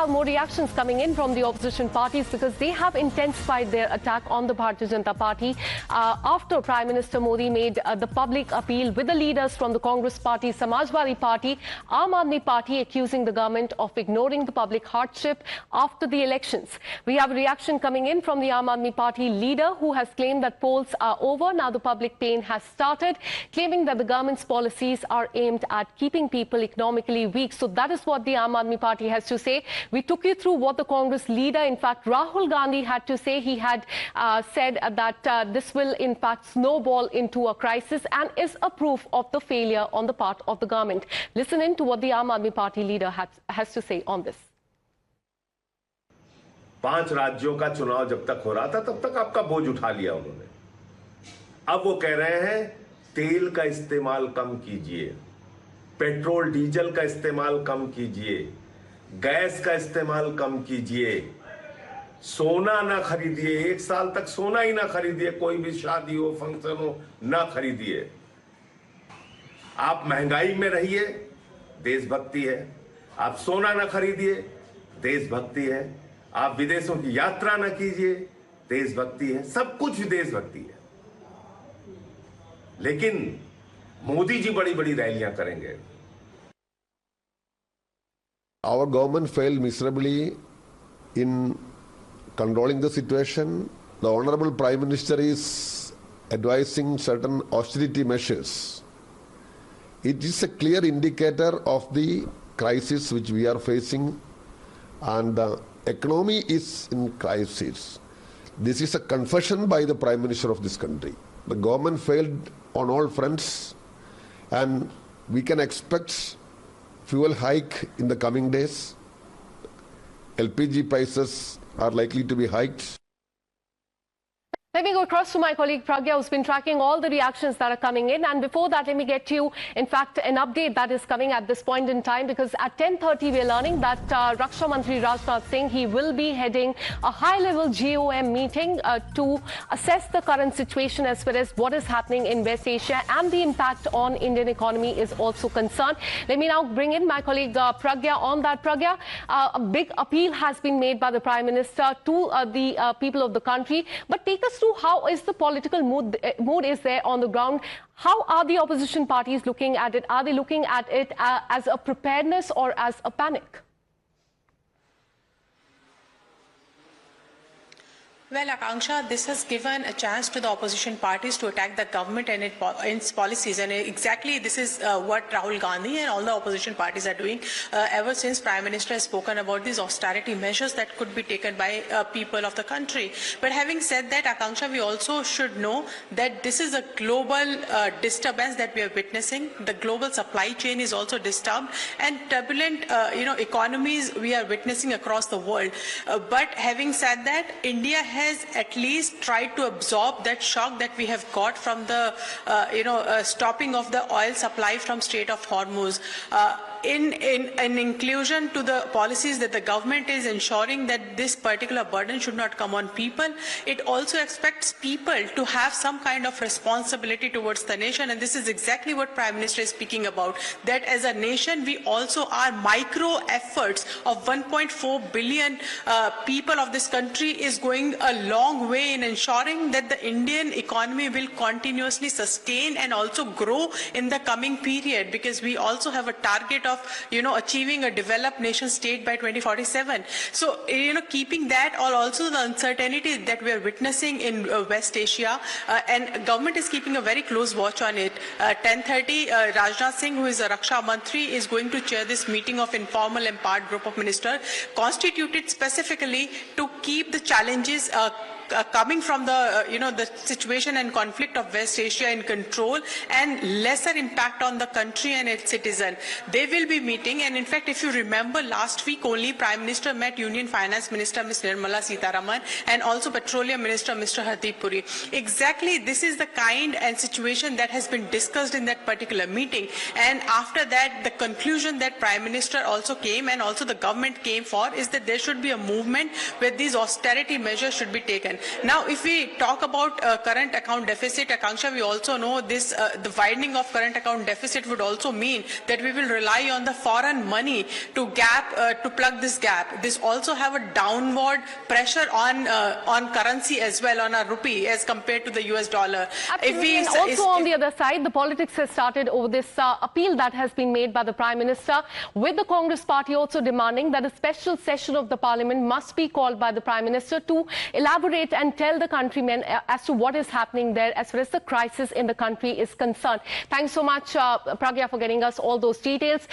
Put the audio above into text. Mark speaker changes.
Speaker 1: have more reactions coming in from the opposition parties because they have intensified their attack on the Bharatiya Janata Party after Prime Minister Modi made the public appeal with the leaders from the Congress Party, Samajwadi Party, Aam Aadmi Party, accusing the government of ignoring the public hardship after the elections. We have a reaction coming in from the Aam Aadmi Party leader who has claimed that polls are over. Now the public pain has started, claiming that the government's policies are aimed at keeping people economically weak. So that is what the Aam Aadmi Party has to say. We took you through what the Congress leader, in fact Rahul Gandhi, had to say. He had said that this will in fact snowball into a crisis and is a proof of the failure on the part of the government. Listen in to what the Aam Aadmi Party leader has to say on this.
Speaker 2: 5 राज्यों का चुनाव जब तक हो रहा था तब तक आपका बोझ उठा लिया उन्होंने। अब वो कह रहे हैं तेल का इस्तेमाल कम कीजिए, पेट्रोल डीजल का इस्तेमाल कम कीजिए, गैस का इस्तेमाल कम कीजिए, सोना ना खरीदिए, 1 साल तक सोना ही ना खरीदिए, कोई भी शादी हो फंक्शन हो ना खरीदिए। आप महंगाई में रहिए, देशभक्ति है। आप सोना ना खरीदिए, देशभक्ति है। आप विदेशों की यात्रा ना कीजिए, देशभक्ति है। सब कुछ देशभक्ति है। लेकिन मोदी जी बड़ी बड़ी रैलियां करेंगे।
Speaker 3: Our government failed miserably in controlling the situation. The Honorable Prime Minister is advising certain austerity measures. It is a clear indicator of the crisis which we are facing, and the economy is in crisis. This is a confession by the Prime Minister of this country. The government failed on all fronts, and we can expect fuel hike in the coming days. LPG prices are likely to be hiked.
Speaker 1: Let me go across to my colleague Pragya, who's been tracking all the reactions that are coming in. And before that, let me get you, in fact, an update that is coming at this point in time, because at 10:30, we're learning that Raksha Mantri Rajnath Singh, he will be heading a high-level GOM meeting to assess the current situation as well as what is happening in West Asia, and the impact on Indian economy is also concerned. Let me now bring in my colleague Pragya on that. Pragya, a big appeal has been made by the Prime Minister to the people of the country, but take us how is the political mood is there on the ground? How are the opposition parties looking at it? Are they looking at it as a preparedness or as a panic?
Speaker 4: Well, Akanksha, this has given a chance to the opposition parties to attack the government and its policies, and exactly this is what Rahul Gandhi and all the opposition parties are doing ever since Prime Minister has spoken about these austerity measures that could be taken by people of the country. But having said that, Akanksha, we also should know that this is a global disturbance that we are witnessing. The global supply chain is also disturbed, and turbulent, economies we are witnessing across the world. But having said that, India has at least tried to absorb that shock that we have got from the, stopping of the oil supply from Strait of Hormuz. In inclusion to the policies that the government is ensuring that this particular burden should not come on people, it also expects people to have some kind of responsibility towards the nation, and this is exactly what Prime Minister is speaking about, that as a nation we also are micro efforts of 1.4 billion people of this country is going a long way in ensuring that the Indian economy will continuously sustain and also grow in the coming period, because we also have a target of achieving a developed nation state by 2047. So keeping that, or also the uncertainty that we are witnessing in West Asia, and government is keeping a very close watch on it. 10:30, Rajnath Singh, who is a Raksha Mantri, is going to chair this meeting of informal empowered group of ministers constituted specifically to keep the challenges coming from the the situation and conflict of West Asia in control and lesser impact on the country and its citizen. They will be meeting, and in fact, if you remember, last week only Prime Minister met Union Finance Minister Ms. Nirmala Sitharaman and also Petroleum Minister Mr. Hardeep Puri. Exactly, this is the kind and situation that has been discussed in that particular meeting, and after that the conclusion that Prime Minister also came and also the government came for is that there should be a movement where these austerity measures should be taken. trillion. Now, if we talk about current account deficit, Akanksha, we also know this, the widening of current account deficit would also mean that we will rely on the foreign money to plug this gap. This also have a downward pressure on currency as well, on our rupee as compared to the US dollar.
Speaker 1: Absolutely. And also on the other side, the politics has started over this appeal that has been made by the Prime Minister, with the Congress party also demanding that a special session of the Parliament must be called by the Prime Minister to elaborate and tell the countrymen as to what is happening there as far as the crisis in the country is concerned. Thanks so much, Pragya, for getting us all those details.